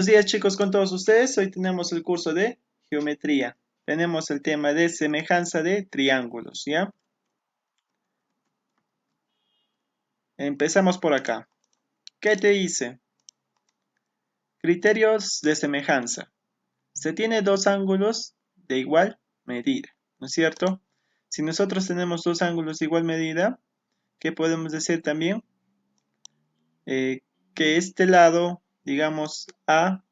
Buenos días chicos con todos ustedes, hoy tenemos el curso de geometría. Tenemos el tema de semejanza de triángulos, ¿ya? Empezamos por acá. ¿Qué te dice? Criterios de semejanza. Se tiene dos ángulos de igual medida, ¿no es cierto? Si nosotros tenemos dos ángulos de igual medida, ¿qué podemos decir también? Que este lado, digamos A,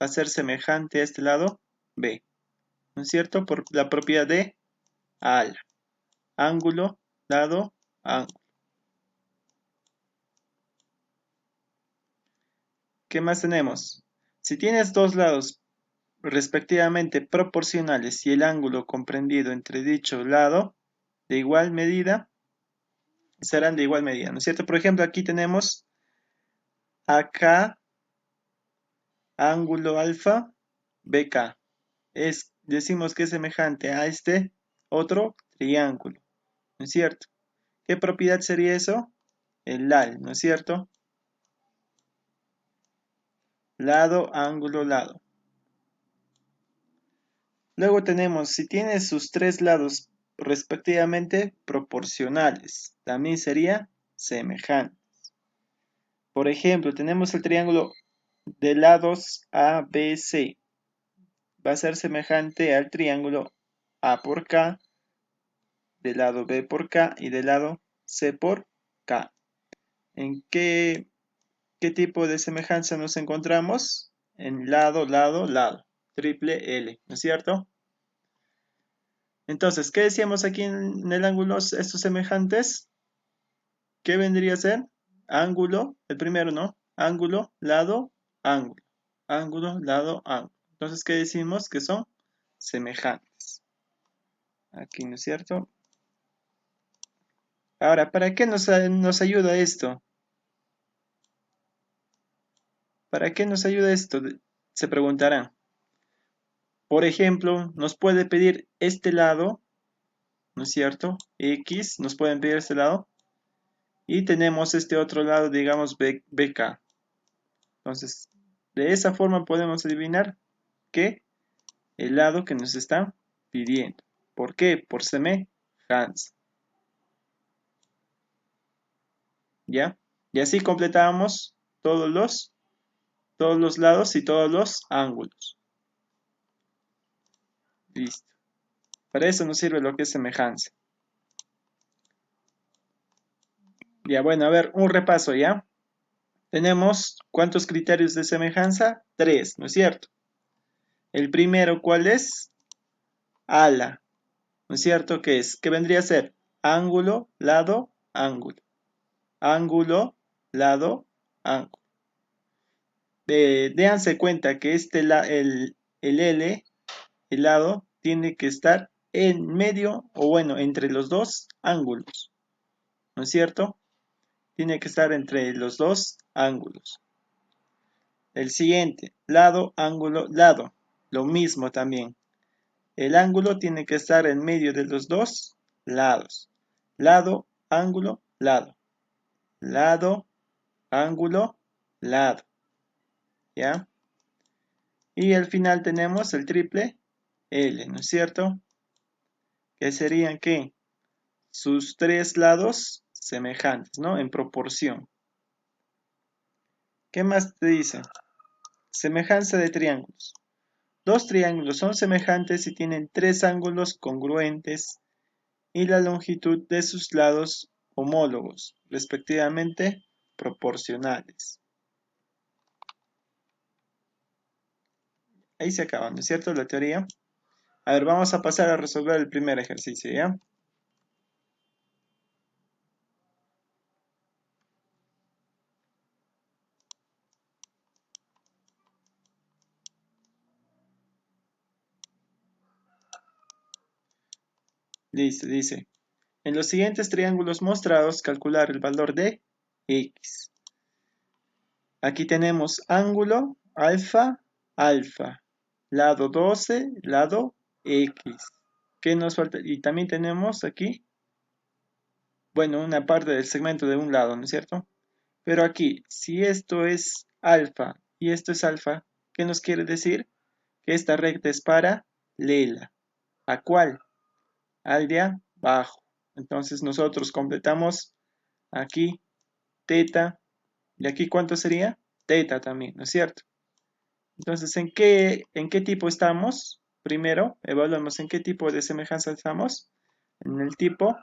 va a ser semejante a este lado B, ¿no es cierto? Por la propiedad de ala. Ángulo, lado, ángulo. ¿Qué más tenemos? Si tienes dos lados respectivamente proporcionales y el ángulo comprendido entre dicho lado de igual medida, serán de igual medida, ¿no es cierto? Por ejemplo, aquí tenemos acá ángulo alfa BK. Decimos que es semejante a este otro triángulo, ¿no es cierto? ¿Qué propiedad sería eso? El LAL, ¿no es cierto? Lado, ángulo, lado. Luego tenemos, si tiene sus tres lados respectivamente proporcionales, también sería semejante. Por ejemplo, tenemos el triángulo de lados ABC. Va a ser semejante al triángulo A por K, del lado B por K y del lado C por K. ¿En qué tipo de semejanza nos encontramos? En lado, lado, lado. Triple L, ¿no es cierto? Entonces, ¿qué decíamos aquí en el ángulo estos semejantes? ¿Qué vendría a ser? Ángulo, el primero, ¿no? Ángulo, lado, ángulo. Ángulo, lado, ángulo. Entonces, ¿qué decimos? Que son semejantes. Aquí, ¿no es cierto? Ahora, ¿para qué nos ayuda esto? ¿Para qué nos ayuda esto? Se preguntarán. Por ejemplo, nos puede pedir este lado, ¿no es cierto? X, nos pueden pedir este lado. Y tenemos este otro lado, digamos, BK. Entonces, de esa forma podemos adivinar que el lado que nos están pidiendo. ¿Por qué? Por semejanza. ¿Ya? Y así completamos todos los lados y todos los ángulos. Listo. Para eso nos sirve lo que es semejanza. Ya, bueno, a ver, un repaso, ¿ya? Tenemos, ¿cuántos criterios de semejanza? Tres, ¿no es cierto? El primero, ¿cuál es? Ala, ¿no es cierto? ¿Qué es? ¿Qué vendría a ser? Ángulo, lado, ángulo. Ángulo, lado, ángulo. Déanse cuenta que el L, el lado, tiene que estar en medio, o bueno, entre los dos ángulos, ¿no es cierto? Tiene que estar entre los dos ángulos. El siguiente, lado, ángulo, lado. Lo mismo también. El ángulo tiene que estar en medio de los dos lados. Lado, ángulo, lado. Lado, ángulo, lado. ¿Ya? Y al final tenemos el triple L, ¿no es cierto? Que serían ¿qué? Sus tres lados semejantes, ¿no? En proporción. ¿Qué más te dice? Semejanza de triángulos. Dos triángulos son semejantes si tienen tres ángulos congruentes y la longitud de sus lados homólogos, respectivamente proporcionales. Ahí se acaba, ¿no es cierto? La teoría. A ver, vamos a pasar a resolver el primer ejercicio, ¿ya? Listo, dice. En los siguientes triángulos mostrados, calcular el valor de X. Aquí tenemos ángulo, alfa, alfa. Lado 12, lado X. ¿Qué nos falta? Y también tenemos aquí, bueno, una parte del segmento de un lado, ¿no es cierto? Pero aquí, si esto es alfa y esto es alfa, ¿Qué nos quiere decir? Que esta recta es paralela. ¿A cuál? Al de abajo. Entonces nosotros completamos aquí teta. ¿Y aquí cuánto sería? Teta también, ¿no es cierto? Entonces, ¿en qué tipo estamos? Primero, evaluamos en qué tipo de semejanza estamos. En el tipo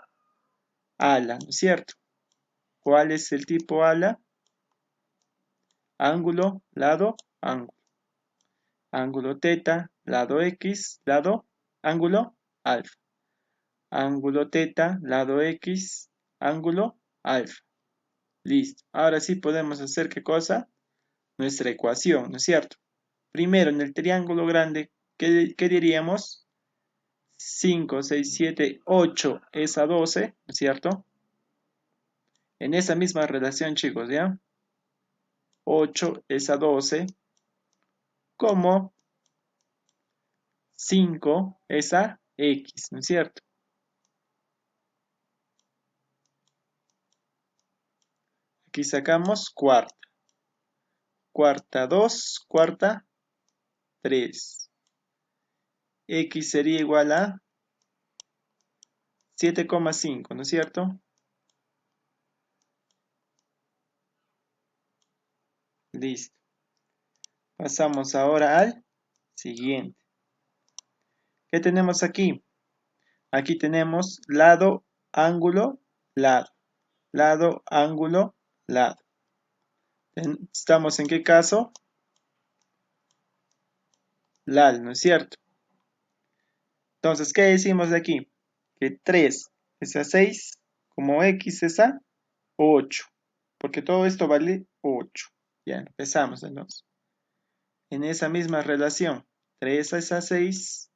ala, ¿no es cierto? ¿Cuál es el tipo ala? Ángulo, lado, ángulo. Ángulo teta, lado x, lado, ángulo alfa. Ángulo teta, lado x, ángulo alfa. Listo. Ahora sí podemos hacer ¿qué cosa? Nuestra ecuación, ¿no es cierto? Primero, en el triángulo grande, ¿qué diríamos? 5, 6, 7, 8 es a 12, ¿no es cierto? En esa misma relación, chicos, ¿ya? 8 es a 12, como 5 es a x, ¿no es cierto? Aquí sacamos cuarta. Cuarta 2, cuarta 3. X sería igual a 7,5, ¿no es cierto? Listo. Pasamos ahora al siguiente. ¿Qué tenemos aquí? Aquí tenemos lado, ángulo, lado. Lado, ángulo, lado. ¿Estamos en qué caso? LAL, ¿no es cierto? Entonces, ¿qué decimos de aquí? Que 3 es a 6, como X es a 8. Porque todo esto vale 8. Ya, empezamos entonces. En esa misma relación, 3 es a 6,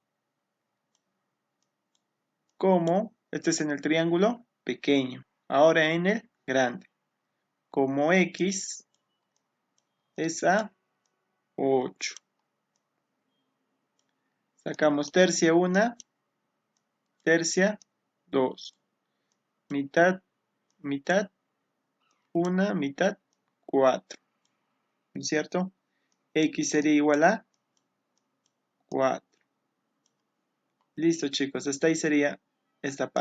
como, este es en el triángulo pequeño. Ahora en el grande. Como X es a 8. Sacamos tercia 1, tercia 2. Mitad, mitad, 1, mitad, 4. ¿No es cierto? X sería igual a 4. Listo, chicos. Hasta ahí sería esta parte.